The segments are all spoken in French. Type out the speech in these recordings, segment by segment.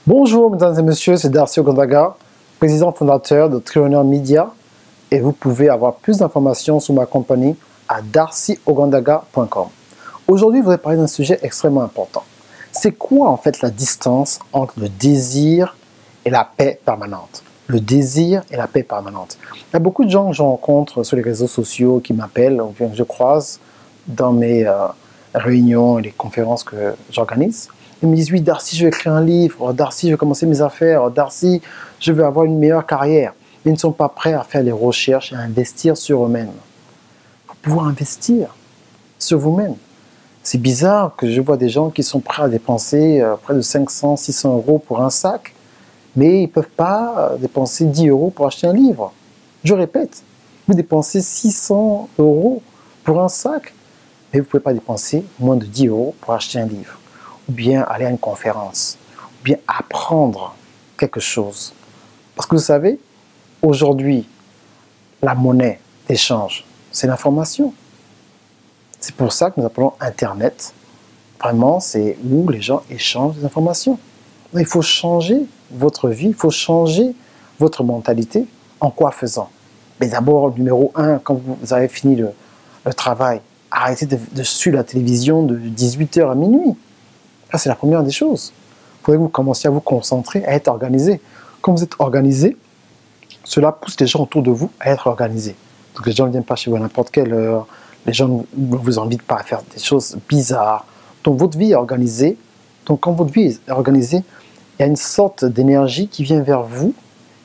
Bonjour mesdames et messieurs, c'est Darcy Ogondaga, président fondateur de Trillionaire Media, et vous pouvez avoir plus d'informations sur ma compagnie à darcyogondaga.com. Aujourd'hui, je voudrais parler d'un sujet extrêmement important. C'est quoi en fait la distance entre le désir et la paix permanente? Le désir et la paix permanente. Il y a beaucoup de gens que je rencontre sur les réseaux sociaux qui m'appellent, ou bien que je croise dans mes réunions et les conférences que j'organise. Ils me disent, oui, Darcy, je vais écrire un livre. Oh, Darcy, je vais commencer mes affaires. Oh, Darcy, je vais avoir une meilleure carrière. Ils ne sont pas prêts à faire les recherches et à investir sur eux-mêmes. Il faut pouvoir investir sur vous-même. C'est bizarre que je vois des gens qui sont prêts à dépenser près de 500, 600 euros pour un sac, mais ils ne peuvent pas dépenser 10 euros pour acheter un livre. Je répète, vous dépensez 600 euros pour un sac, mais vous ne pouvez pas dépenser moins de 10 euros pour acheter un livre. Ou bien aller à une conférence, ou bien apprendre quelque chose. Parce que vous savez, aujourd'hui, la monnaie d'échange, c'est l'information. C'est pour ça que nous appelons Internet. Vraiment, c'est où les gens échangent des informations. Il faut changer votre vie, il faut changer votre mentalité. En quoi faisant? Mais d'abord, numéro 1, quand vous avez fini le travail, arrêtez de suivre la télévision de 18h à minuit. Ça, c'est la première des choses. Il faudrait que vous commenciez à vous concentrer, à être organisé. Quand vous êtes organisé, cela pousse les gens autour de vous à être organisés. Donc les gens ne viennent pas chez vous à n'importe quelle heure. Les gens ne vous invitent pas à faire des choses bizarres. Donc votre vie est organisée. Donc quand votre vie est organisée, il y a une sorte d'énergie qui vient vers vous,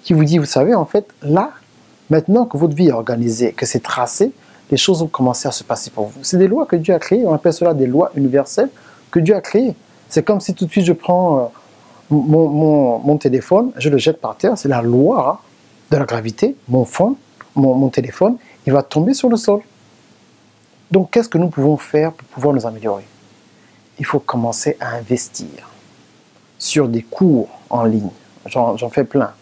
qui vous dit, vous savez, en fait, là, maintenant que votre vie est organisée, que c'est tracé, les choses vont commencer à se passer pour vous. C'est des lois que Dieu a créées. On appelle cela des lois universelles que Dieu a créées. C'est comme si tout de suite je prends mon téléphone, je le jette par terre, c'est la loi de la gravité, mon téléphone, il va tomber sur le sol. Donc qu'est-ce que nous pouvons faire pour pouvoir nous améliorer? Il faut commencer à investir sur des cours en ligne, j'en fais plein,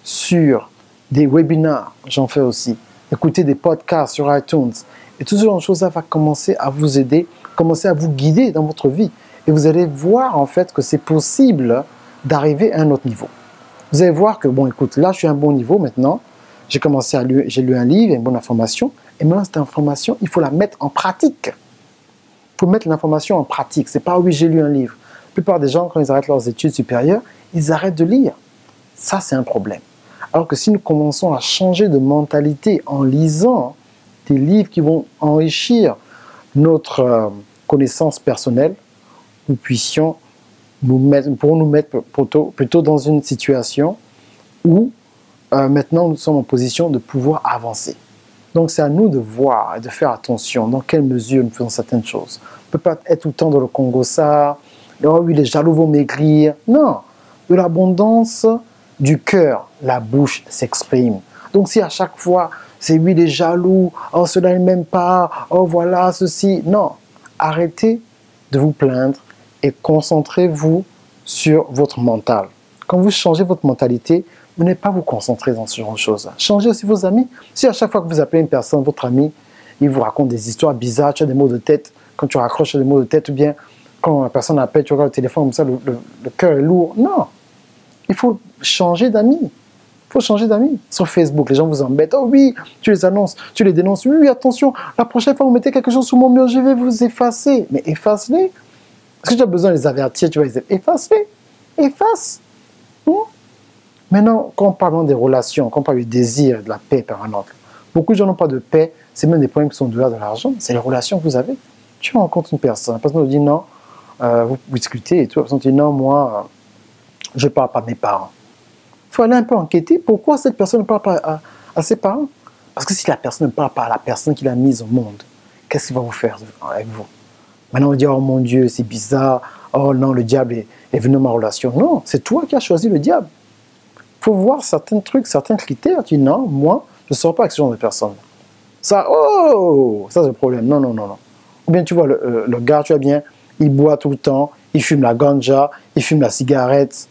sur des webinars, j'en fais aussi, écouter des podcasts sur iTunes, et tout ce genre de choses-là va commencer à vous aider, commencer à vous guider dans votre vie. Et vous allez voir en fait que c'est possible d'arriver à un autre niveau. Vous allez voir que, bon, écoute, là, je suis à un bon niveau maintenant. J'ai commencé j'ai lu un livre, une bonne information. Et maintenant, cette information, il faut la mettre en pratique. Il faut mettre l'information en pratique. C'est pas, oui, j'ai lu un livre. La plupart des gens, quand ils arrêtent leurs études supérieures, ils arrêtent de lire. Ça, c'est un problème. Alors que si nous commençons à changer de mentalité en lisant des livres qui vont enrichir notre connaissance personnelle, nous pourrons nous mettre plutôt dans une situation où maintenant nous sommes en position de pouvoir avancer. Donc c'est à nous de voir et de faire attention dans quelle mesure nous faisons certaines choses. On ne peut pas être tout le temps dans le Congo-ça, oh oui, les jaloux vont maigrir. Non, de l'abondance du cœur, la bouche s'exprime. Donc si à chaque fois c'est oui, les jaloux, oh cela ne m'aime pas, oh voilà, ceci. Non, arrêtez de vous plaindre et concentrez-vous sur votre mental. Quand vous changez votre mentalité, vous n'allez pas vous concentrer dans ce genre de choses. Changez aussi vos amis. Si à chaque fois que vous appelez une personne, votre ami, il vous raconte des histoires bizarres, tu as des mots de tête, quand tu raccroches des mots de tête, ou bien quand la personne appelle, tu regardes le téléphone comme ça, le cœur est lourd. Non, il faut changer d'amis. Il faut changer d'amis. Sur Facebook, les gens vous embêtent. Oh oui, tu les annonces, tu les dénonces. Oui, oui, attention, la prochaine fois vous mettez quelque chose sur mon mur, je vais vous effacer. Mais efface-les. Est-ce que tu as besoin de les avertir? Tu vas les effacer. Efface. Maintenant, quand on parle des relations, quand on parle du désir, de la paix permanente, beaucoup de gens n'ont pas de paix. C'est même des problèmes qui sont dehors de l'argent. C'est les relations que vous avez. Tu rencontres une personne. La personne vous dit non, vous discutez et tout. La personne dit non, moi, je ne parle pas de mes parents. Il faut aller un peu enquêter. Pourquoi cette personne ne parle pas à ses parents? Parce que si la personne ne parle pas à la personne qui l'a mise au monde, qu'est-ce qu'il va vous faire avec vous? Maintenant, on dit, oh mon Dieu, c'est bizarre. Oh non, le diable est venu dans ma relation. Non, c'est toi qui as choisi le diable. Il faut voir certains trucs, certains critères. Tu dis, non, moi, je ne sors pas avec ce genre de personne. Ça, oh, ça c'est le problème. Non, non, non, non. Ou bien tu vois, le gars, tu vois bien, il boit tout le temps, il fume la ganja, il fume la cigarette,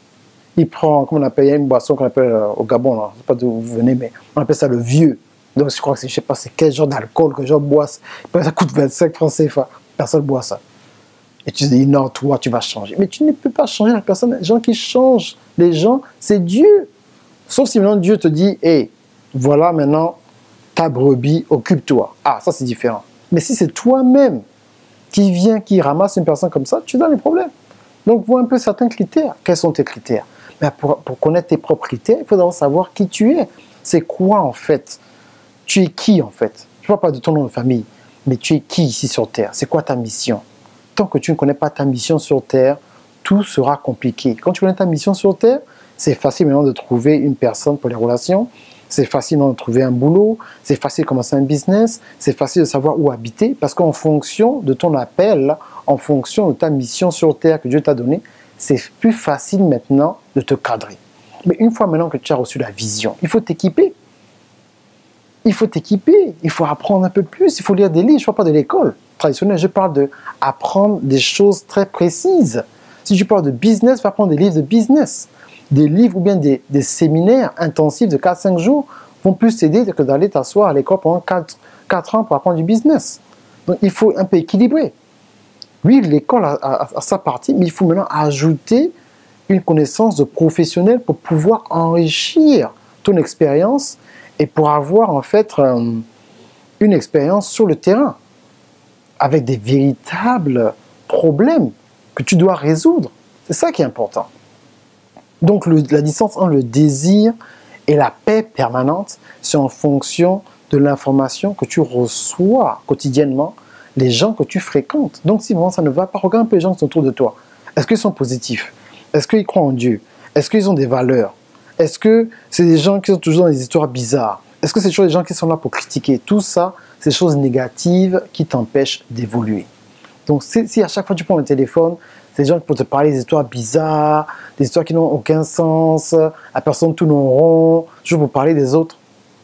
il prend, comment on appelle, il y a une boisson qu'on appelle au Gabon, là, je ne sais pas d'où vous venez, mais on appelle ça le vieux. Donc je crois que je ne sais pas c'est quel genre d'alcool que je bois. Ça coûte 25 francs CFA. Personne ne boit ça. Et tu te dis, non, toi, tu vas changer. Mais tu ne peux pas changer la personne. Les gens qui changent, les gens, c'est Dieu. Sauf si maintenant Dieu te dit, hé, voilà maintenant ta brebis, occupe-toi. Ah, ça c'est différent. Mais si c'est toi-même qui vient, qui ramasse une personne comme ça, tu as des problèmes. Donc, vois un peu certains critères. Quels sont tes critères? Mais pour connaître tes propres critères, il faut d'abord savoir qui tu es. C'est quoi en fait? Tu es qui en fait? Je ne parle pas de ton nom de famille, mais tu es qui ici sur Terre? C'est quoi ta mission? Tant que tu ne connais pas ta mission sur Terre, tout sera compliqué. Quand tu connais ta mission sur Terre, c'est facile maintenant de trouver une personne pour les relations, c'est facile de trouver un boulot, c'est facile de commencer un business, c'est facile de savoir où habiter, parce qu'en fonction de ton appel, en fonction de ta mission sur Terre que Dieu t'a donnée, c'est plus facile maintenant de te cadrer. Mais une fois maintenant que tu as reçu la vision, il faut t'équiper. Il faut t'équiper, il faut apprendre un peu plus, il faut lire des livres. Je ne parle pas de l'école traditionnelle, je parle d'apprendre des choses très précises. Si tu parles de business, va prendre des livres de business. Des livres ou bien des séminaires intensifs de 4-5 jours vont plus t'aider que d'aller t'asseoir à l'école pendant 4 ans pour apprendre du business. Donc il faut un peu équilibrer. Oui, l'école a sa partie, mais il faut maintenant ajouter une connaissance de professionnel pour pouvoir enrichir ton expérience et pour avoir en fait une expérience sur le terrain avec des véritables problèmes que tu dois résoudre. C'est ça qui est important. Donc la distance entre le désir et la paix permanente, c'est en fonction de l'information que tu reçois quotidiennement, les gens que tu fréquentes. Donc si vraiment ça ne va pas, regarde un peu les gens qui sont autour de toi. Est-ce qu'ils sont positifs? Est-ce qu'ils croient en Dieu? Est-ce qu'ils ont des valeurs? Est-ce que c'est des gens qui sont toujours dans des histoires bizarres? Est-ce que c'est toujours des gens qui sont là pour critiquer? Tout ça, c'est des choses négatives qui t'empêchent d'évoluer. Donc si à chaque fois tu prends le téléphone, c'est des gens qui peuvent te parler des histoires bizarres, des histoires qui n'ont aucun sens, la personne tourne en rond, toujours pour parler des autres,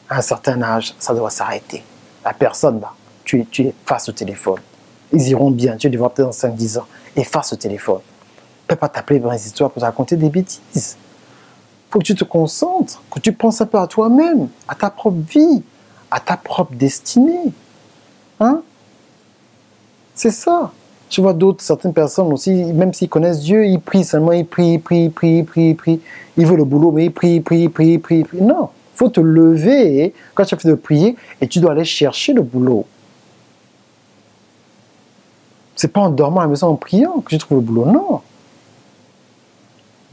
à un certain âge, ça doit s'arrêter. La personne, là, tu es face au téléphone. Ils iront bien, tu les verras peut-être dans 5-10 ans. Et face au téléphone. Tu ne peux pas t'appeler pour des histoires pour te raconter des bêtises. Il faut que tu te concentres, que tu penses un peu à toi-même, à ta propre vie, à ta propre destinée. Hein? C'est ça. Je vois certaines personnes aussi, même s'ils connaissent Dieu, ils prient seulement, ils prient. Ils veulent le boulot, mais ils prient. Non, il faut te lever quand tu as fait de prier et tu dois aller chercher le boulot. C'est pas en dormant à la maison en priant que tu trouves le boulot, non.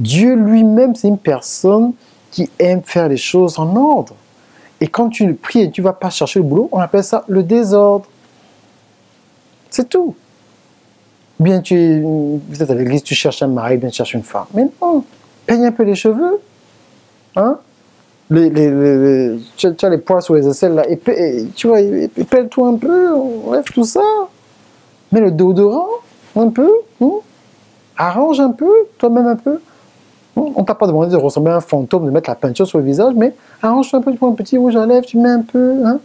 Dieu lui-même, c'est une personne qui aime faire les choses en ordre. Et quand tu pries et tu ne vas pas chercher le boulot, on appelle ça le désordre. C'est tout. Bien, peut-être à l'église, tu cherches un mari, bien tu cherches une femme. Mais non, peigne un peu les cheveux. Hein? Tu as les poils sur les aisselles, là, et tu vois, pèle-toi un peu, enlève tout ça. Mets le déodorant un peu. Arrange un peu, toi-même un peu. On ne t'a pas demandé de ressembler à un fantôme, de mettre la peinture sur le visage, mais arrange-toi un peu, tu prends un petit rouge à lèvres, tu mets un peu, hein.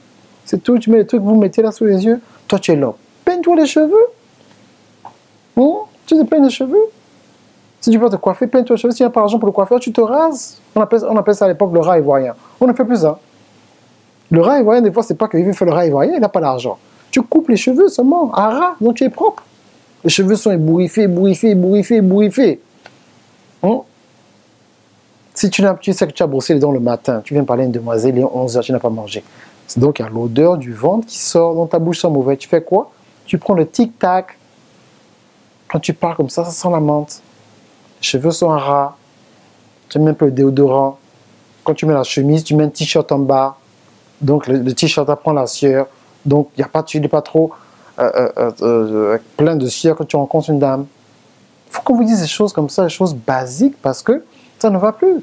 C'est tout, tu mets les trucs que vous mettez là sous les yeux. Toi, tu es là. Peins-toi les cheveux. Tu te peignes les cheveux. Si tu veux te coiffer, peins-toi les cheveux. S'il n'y a pas d'argent pour le coiffeur, tu te rases. On appelle ça à l'époque le rat ivoirien. On ne fait plus ça. Le rat ivoirien, des fois, c'est pas qu'il veut faire le rat ivoirien, il n'a pas d'argent. Tu coupes les cheveux seulement, à ras, donc tu es propre. Les cheveux sont ébouriffés. Si tu sais que tu as brossé les dents le matin, tu viens parler à une demoiselle, il est 11h, tu n'as pas mangé. C'est donc il y a l'odeur du ventre qui sort dans ta bouche sans mauvais. Tu fais quoi? Tu prends le tic-tac. Quand tu parles comme ça sent la menthe. Les cheveux sont ras. Tu mets un peu de déodorant. Quand tu mets la chemise, tu mets un t-shirt en bas. Donc le t-shirt apprend la sueur. Donc tu n'es pas trop plein de sueur quand tu rencontres une dame. Il faut qu'on vous dise des choses comme ça, des choses basiques, parce que ça ne va plus.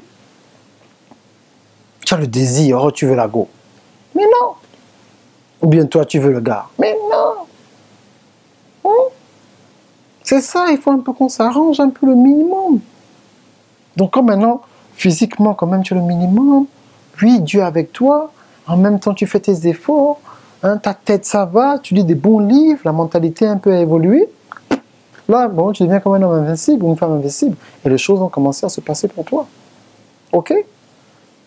Tu as le désir, oh, tu veux la go. Mais non. Ou bien toi, tu veux le gars. Mais non. C'est ça, il faut un peu qu'on s'arrange un peu le minimum. Donc comme maintenant, physiquement, quand même, tu as le minimum. Oui, Dieu est avec toi. En même temps, tu fais tes efforts. Hein, ta tête, ça va. Tu lis des bons livres. La mentalité un peu a évolué. Là, bon, tu deviens comme un homme invincible ou une femme invincible. Et les choses ont commencé à se passer pour toi. OK?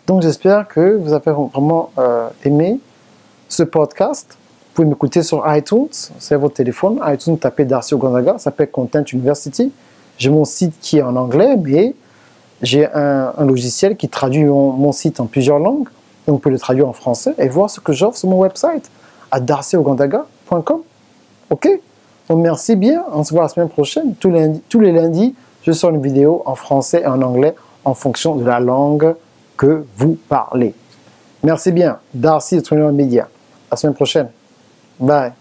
Donc, j'espère que vous avez vraiment aimé ce podcast. pouvez m'écouter sur iTunes, c'est votre téléphone. iTunes, tapez Darcy Ogonzaga, ça s'appelle Content University. J'ai mon site qui est en anglais, mais j'ai un logiciel qui traduit mon site en plusieurs langues. Donc, vous pouvez le traduire en français et voir ce que j'offre sur mon website à darcyogondaga.com. OK? Donc, merci bien. On se voit la semaine prochaine. Tous les lundis, je sors une vidéo en français et en anglais en fonction de la langue que vous parlez. Merci bien. Darcy de Trinity Media. À la semaine prochaine. Bye.